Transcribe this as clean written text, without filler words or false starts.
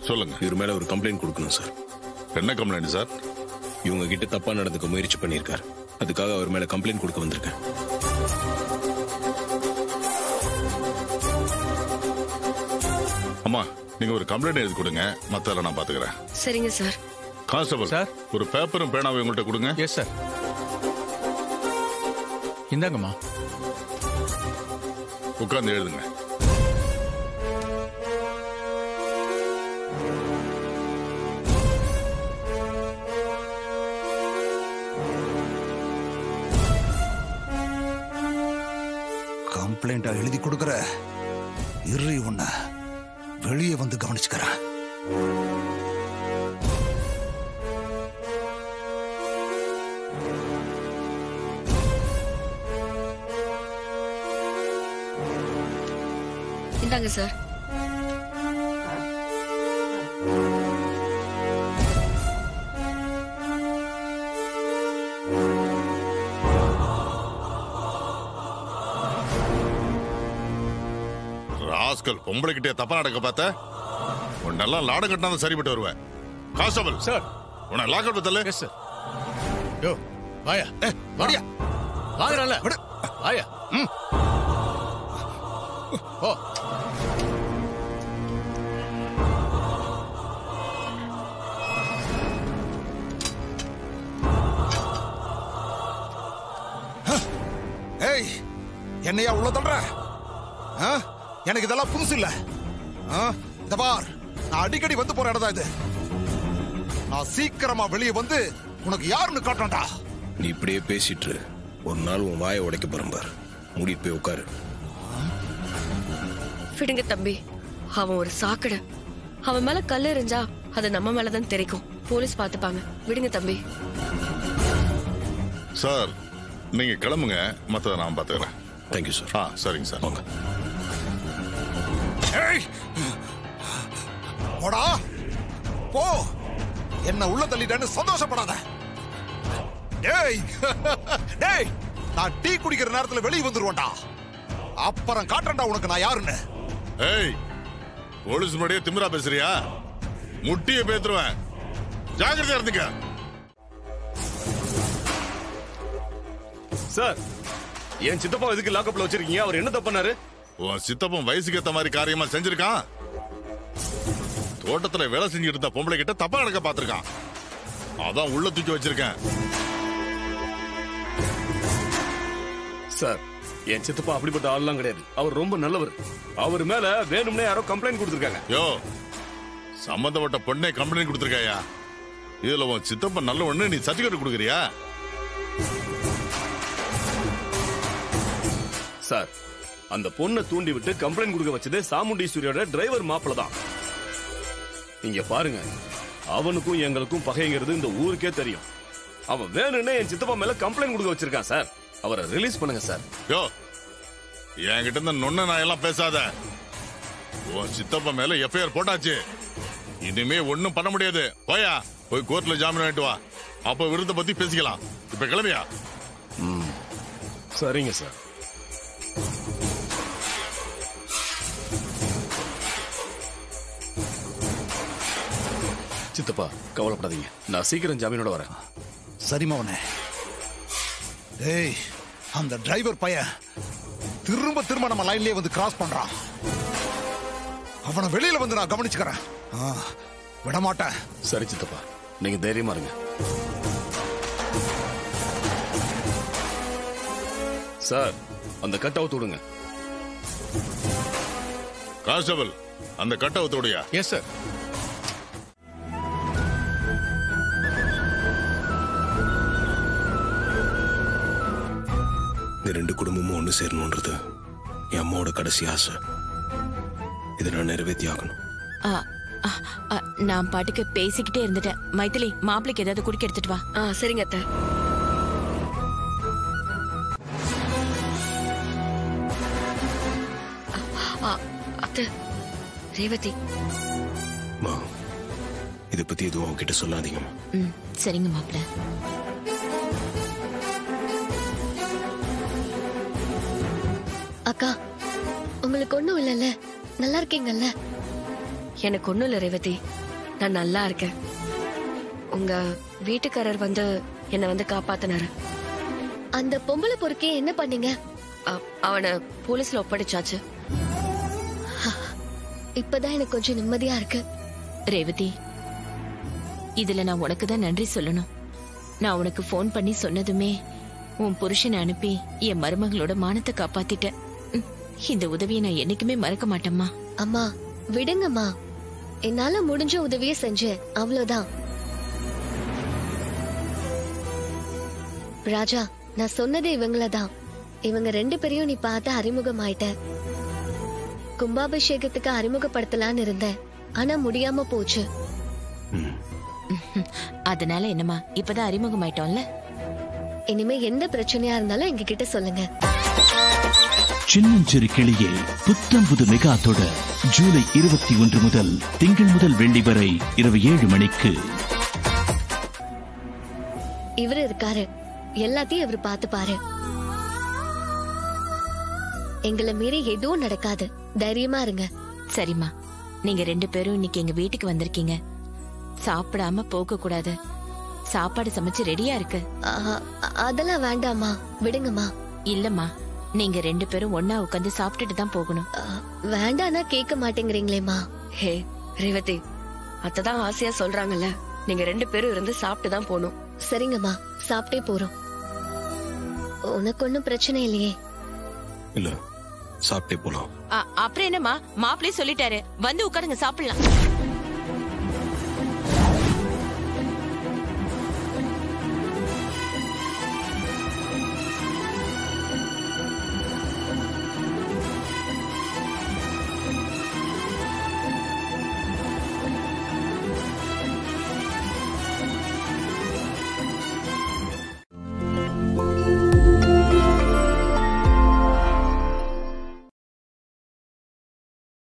சொல்லுங்க. இவர் மேல ஒரு கம்ப்ளைண்ட் கொடுக்கணும் சார். என்ன கம்ப்ளைண்ட் சார்? இவங்க கிட்ட தப்பா நடந்துக்க முயற்சி பண்ணியிருக்காரு. அதுக்காக அவர் மேல கம்ப்ளைண்ட் கொடுக்க வந்திருக்கேன். அம்மா, நீங்க ஒரு கம்ப்ளைண்ட் எழுதி கொடுங்க, மத்தத நான் பாத்துக்கிறேன். சரிங்க சார். கான்ஸ்டபிள் சார், ஒரு பேப்பரும் பேனாவும் உங்கள்கிட்ட கொடுங்க. Yes sir. இந்தாங்கம்மா. உட்கார்ந்து எழுதுங்க. கம்ப்ளைண்டா எழுதி கொடுக்கற இரு, உன்ன வெளியே வந்து கவனிச்சுக்கிறேன். இந்தாங்க சார். ராஸ்கல், பொம்பளை கிட்டே தப்பா நடக்க பார்த்த? உன்னெல்லாம் லாடம் கட்டினா சரிப்பட்டு வருவேன். கான்ஸ்டபிள் சார், உன்னை லாக் அவுட் தள்ள. Yes sir. யோ வாயா, வாடியா, வாங்கறல விடு, வாயா. ஓ ஏய், என்னையா உள்ள தள்ளுற? எனக்கு இதெல்லாம் புதுசு இல்ல. இந்த பார், நான் அடிக்கடி வந்து போற இடம் தான் இது. நான் சீக்கிரமா வெளியே வந்து உனக்கு யாருன்னு காட்டுறேன்டா. நீ இப்படியே பேசிட்டு ஒரு நாள் உன் வாயை உடைக்க போறேன் பார். மூடிட்டு போய் உட்காரு. விடுங்க தம்பி, அவன் ஒரு சாக்கட. அவன் மேல கல்லு எறிஞ்சா அது நம்ம மேலதான் தெரிக்கும். போலீஸ் பாத்துப்பாங்க. விடுங்க தம்பி. சார், நீங்க கிளம்புங்க, மத்தத நான் பாத்துக்கிறேன். Thank you sir. சரிங்க சார். வாங்க. போடா போ, என்ன உள்ள தள்ளிட்டேன்னு சந்தோஷப்படாத. டேய் டேய், நான் டீ குடிக்கிற நேரத்துல வெளியே வந்துருவேன்டா. அப்புறம் காட்டுறேன்டா உனக்கு நான் யாருன்னு. ஏய், போலீஸ் முன்னாடியே திமிரா பேசுறியா? முட்டியை பேத்துருவேன். ஜாக்கிரதையா இருந்துக்க. சார், என் சித்தப்பா எதுக்கு லாக்அப்ல வச்சிருக்கீங்க? அவர் என்ன தப்பு பண்ணாரு? உன் சித்தப்பன் வயசுக்கு ஏத்த மாதிரி காரியமா செஞ்சிருக்கான். தோட்டத்துல வேலை செஞ்சுட்டு இருந்த பொம்பளை கிட்ட தப்பா நடக்க பாத்திருக்கான். அதான் உள்ள தூக்கி வச்சிருக்கேன். சார், என் சித்தப்பா அப்படிப்பட்ட ஆள்லாம் கிடையாது. அவர் ரொம்ப நல்லவர். அவர் மேல வேணும்னே யாரோ கம்ப்ளைண்ட் கொடுத்திருக்காங்க. யோ, சம்பந்தப்பட்ட பொண்ணே கம்ப்ளைண்ட் கொடுத்திருக்காயா? இதுல உன் சித்தப்பன் நல்ல ஒண்ணு, நீ சர்டிபிகேட் கொடுக்குறியா? சார், அந்த பொண்ணை தூண்டி விட்டு கம்ப்ளைண்ட் கொடுக்க வச்சது சாமுண்டீஸ்வரியோட டிரைவர் மாப்பிள தான். இங்க பாருங்க, அவனுக்கும் எங்களுக்கும் பகைங்கிறது இந்த ஊருக்கே தெரியும். அவன் வேணும்னே என் சித்தப்பா மேல கம்ப்ளைண்ட் கொடுக்க வச்சிருக்கான் சார். அவரை ரிலீஸ் பண்ணுங்க சார். யோ, என்கிட்ட இந்த நொண்ண நாயெல்லாம் பேசாத. உன் சித்தப்பா மேல எஃப்ஐஆர் போட்டாச்சு. இனிமே ஒண்ணும் பண்ண முடியாது. போயா, போய் கோர்ட்ல ஜாமீன் வாங்கிட்டு வா. அப்ப விருதை பத்தி பேசிக்கலாம். இப்ப கிளம்பியா? சரிங்க சார். சித்தப்பா, கவலைப்படாதீங்க, நான் சீக்கிரம் ஜாமீனோட வரேன். சரிமாவனே. டேய், அந்த டிரைவர் பையன் திரும்ப திரும்ப நம்ம லைன்லயே வந்து கிராஸ் பண்றான். அவனை வெளியில வந்து நான் கவனிச்சுக்கிறேன். விட மாட்டேன். சரி சித்தப்பா, நீங்க தைரியமா இருங்க. சார், அந்த கட் அவுட் விடுங்க. கான்ஸ்டபிள், அந்த கட் அவுட் விடுயா? Yes sir. இந்த ரெண்டு குடும்பமும் ஒண்ணு சேரணும்ன்றது என் அம்மாவோட கடைசி ஆசை. இதை நான் நிறைவேற்றி ஆகணும். நான் பாட்டுக்கு பேசிக்கிட்டே இருந்துட்டேன். மைதிலி, மாப்பிளைக்கு ஏதாவது குடிக்க எடுத்துட்டு வா. சரிங்க அத்தை. அத்தை, ரேவதி. இதை பத்தி எதுவும் அவங்ககிட்ட சொல்லாதீங்க. சரிங்க மாப்பிள்ள. அக்கா, உங்களுக்கு ஒண்ணும் இல்லைல்ல? நல்லா இருக்கீங்கல்ல? எனக்கு ஒண்ணும் இல்ல ரேவதி, நான் நல்லா இருக்கேன். உங்க வீட்டுக்காரர் வந்து என்ன வந்து காப்பாத்தினாரு. அந்த பொம்பளை பொறுக்கே என்ன பண்ணீங்க? அவனை போலீஸ்ல ஒப்படைச்சாச்சு. இப்பதான் எனக்கு கொஞ்சம் நிம்மதியா இருக்கு. ரேவதி, இதுல நான் உனக்கு தான் நன்றி சொல்லணும். நான் உனக்கு போன் பண்ணி சொன்னதுமே உன் புருஷனை அனுப்பி என் மருமகளோட மானத்தை காப்பாத்திட்டேன். இந்த உதவியை நான் என்னைக்குமே மறக்க மாட்டேம்மா. அம்மா விடுங்கம்மா, என்னால முடிஞ்ச உதவியை செஞ்சேன், அவ்வளவுதான். ராஜா, நான் சொன்னது இவங்களதான். இவங்க 2 பேரையும் நீ பார்த்து அறிமுகமாயிட்ட. கும்பாபிஷேகத்துக்கு அறிமுகப்படுத்தலான்னு இருந்தேன், ஆனா முடியாம போச்சு. அதனால என்னம்மா, இப்பதான் அறிமுகமாயிட்டோம்ல. இனிமே எந்த பிரச்சனையா இருந்தாலும் எங்க கிட்ட சொல்லுங்க. சின்னஞ்சிறு கிளியே புத்தம் புது மெகா தொடர் ஜூலை 21 முதல் திங்கள் முதல் வெள்ளி வரை இரவு 7 மணிக்கு. இவரு இருக்காரு, எல்லாத்தையும் இவரு பார்த்து பாரு. எங்களை மீறி எதுவும் நடக்காது, தைரியமா இருங்க. சரிம்மா, நீங்க 2 பேரும் இன்னைக்கு எங்க வீட்டுக்கு வந்திருக்கீங்க. சாப்பிடாம போக கூடாது. சாப்பாடு சமைச்சு ரெடியா இருக்கு. அதெல்லாம் வேண்டாமா, விடுங்கம்மா. இல்லம்மா, நீங்க 2 பேரும் ஒன்னா உட்காந்து சாப்பிட்டுட்டு தான் போகணும். வேண்டானா கேட்க மாட்டேங்கிறீங்களேம்மா. ஹே ரேவதி, அத்ததான் ஆசையா சொல்றாங்கல்ல, நீங்க 2 பேரும் இருந்து சாப்பிட்டு தான் போகணும். சரிங்கம்மா, சாப்பிட்டே போறோம். உனக்கு ஒண்ணும் பிரச்சனை இல்லையே? இல்ல, சாப்பிட்டே போலாம். அப்புறம் என்னம்மா, மாப்பிள்ளையே சொல்லிட்டாரு, வந்து உட்காருங்க சாப்பிடலாம்.